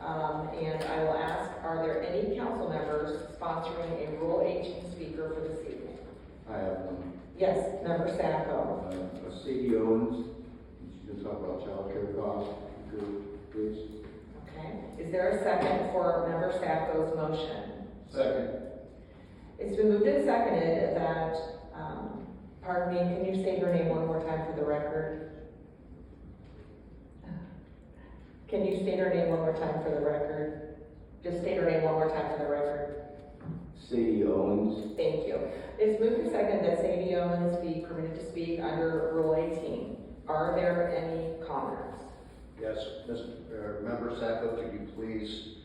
And I will ask, are there any council members sponsoring a Rural 18 speaker for this evening? I have one. Yes, Member Sacco. Sadie Owens, she's going to talk about child care costs. Please. Okay. Is there a second for Member Sacco's motion? Second. It's been moved and seconded that, pardon me, can you say your name one more time for the record? Can you state her name one more time for the record? Just state her name one more time for the record. Sadie Owens. Thank you. It's moved and seconded that Sadie Owens be permitted to speak under Rule 18. Are there any comments? Yes, Member Sacco, could you please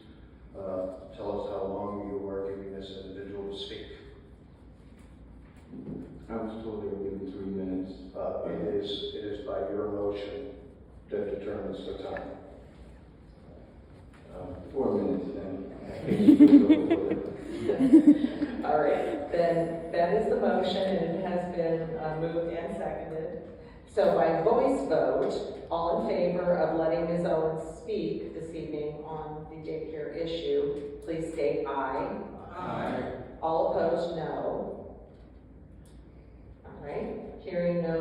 tell us how long you are giving this individual to speak? I was told they were given 3 minutes. It is by your motion that determines the time. 4 minutes then. All right, then that is the motion, and it has been moved and seconded. So by voice vote, all in favor of letting Ms. Owens speak this evening on the daycare issue, please state aye. Aye. All opposed, no. All right, hearing no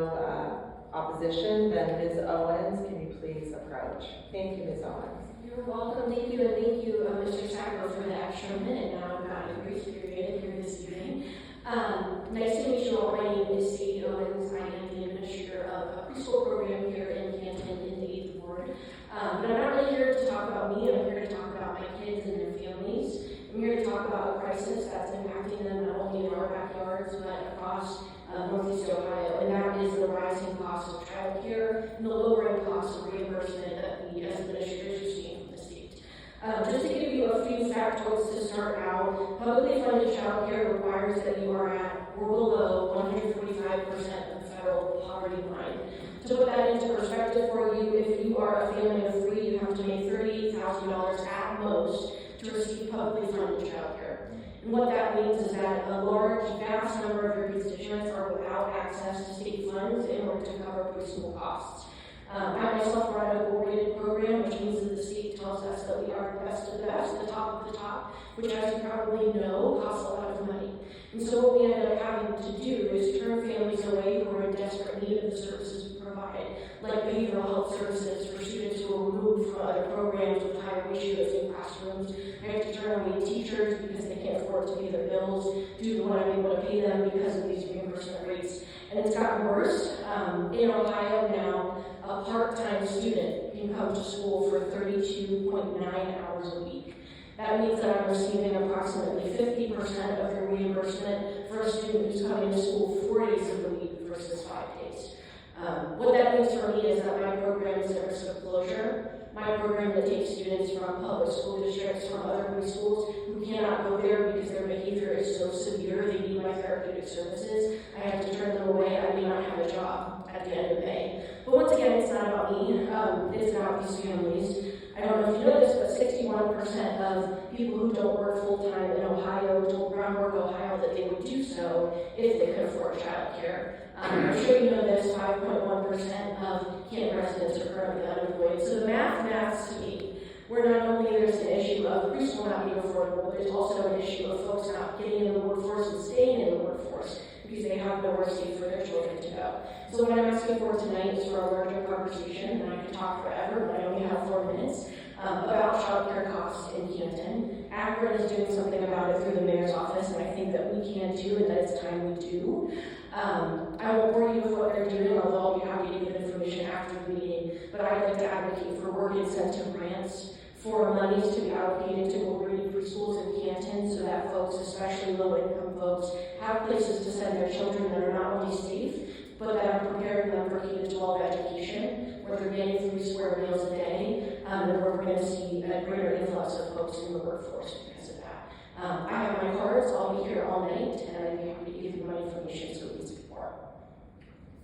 opposition, then Ms. Owens, can you please approach? Thank you, Ms. Owens. You're welcome. Thank you, and thank you, Mr. Sacco, for the extra minute now about the grace period here this evening. Nice to meet you all. My name is Sadie Owens. I am the administrator of a preschool program here in Canton in the 8th Ward. But I'm not really here to talk about me. I'm here to talk about my kids and their families. I'm here to talk about a crisis that's impacting them not only in our backyards but across Northeast Ohio, and that is the rising cost of child care and the lowering cost of reimbursement that we as administrators are seeing from the state. Just to give you a few factoids to start out, publicly funded child care requires that you are at or below 145% of the federal poverty line. To put that into perspective for you, if you are a family of 3, you have to make $38,000 at most to receive publicly funded child care. And what that means is that a large, vast number of your constituents are without access to state funds in order to cover preschool costs. I myself run a goal-rated program, which means that the state tells us that we are the best of the best, the top of the top, which, as you probably know, costs a lot of money. And so what we end up having to do is turn families away who are in desperate need of the services we provide, like behavioral health services for students who are removed from other programs with higher ratios in classrooms. We have to turn away teachers because they can't afford to pay their bills due to what I'm able to pay them because of these reimbursement rates. And it's gotten worse. In Ohio now, a part-time student can come to school for 32.9 hours a week. That means that I'm receiving approximately 50% of the reimbursement for a student who's coming to school 4 days of the week versus 5 days. What that means for me is that my program is at risk of closure. My program that takes students from public school districts, from other preschools who cannot go there because their behavior is so severe, they need my therapeutic services. I have to turn them away. I may not have a job at the end of May. But once again, it's not about me. It's about these families. I don't know if you know this, but 61% of people who don't work full-time in Ohio told Groundwork Ohio that they would do so if they could afford child care. I'm sure you know this, 5.1% of Canton residents are currently unemployed. So the maths to me, where not only there's an issue of preschool not being affordable, but there's also an issue of folks not getting in the workforce and staying in the workforce because they have nowhere safe for their children to go. So what I'm asking for tonight is for a larger conversation, and I could talk forever, but I only have 4 minutes, about child care costs in Canton. Akron is doing something about it through the mayor's office, and I think that we can too, and that it's time we do. I won't bore you with what they're doing, although I'll be happy to give information after the meeting, but I'd like to advocate for work incentive grants for monies to be allocated to goal-rated preschools in Canton so that folks, especially low-income folks, have places to send their children that are not only safe, but that are preparing them for K-12 education, where they're getting 3 square meals a day, and where we're going to see a greater influx of folks in the workforce because of that. I have my cards. I'll be here all night, and I'd be happy to give you my information so we can speak more.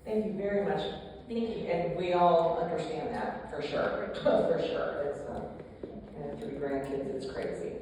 Thank you very much. Thank you. And we all understand that, for sure. For sure. It's, and 3 grandkids is crazy.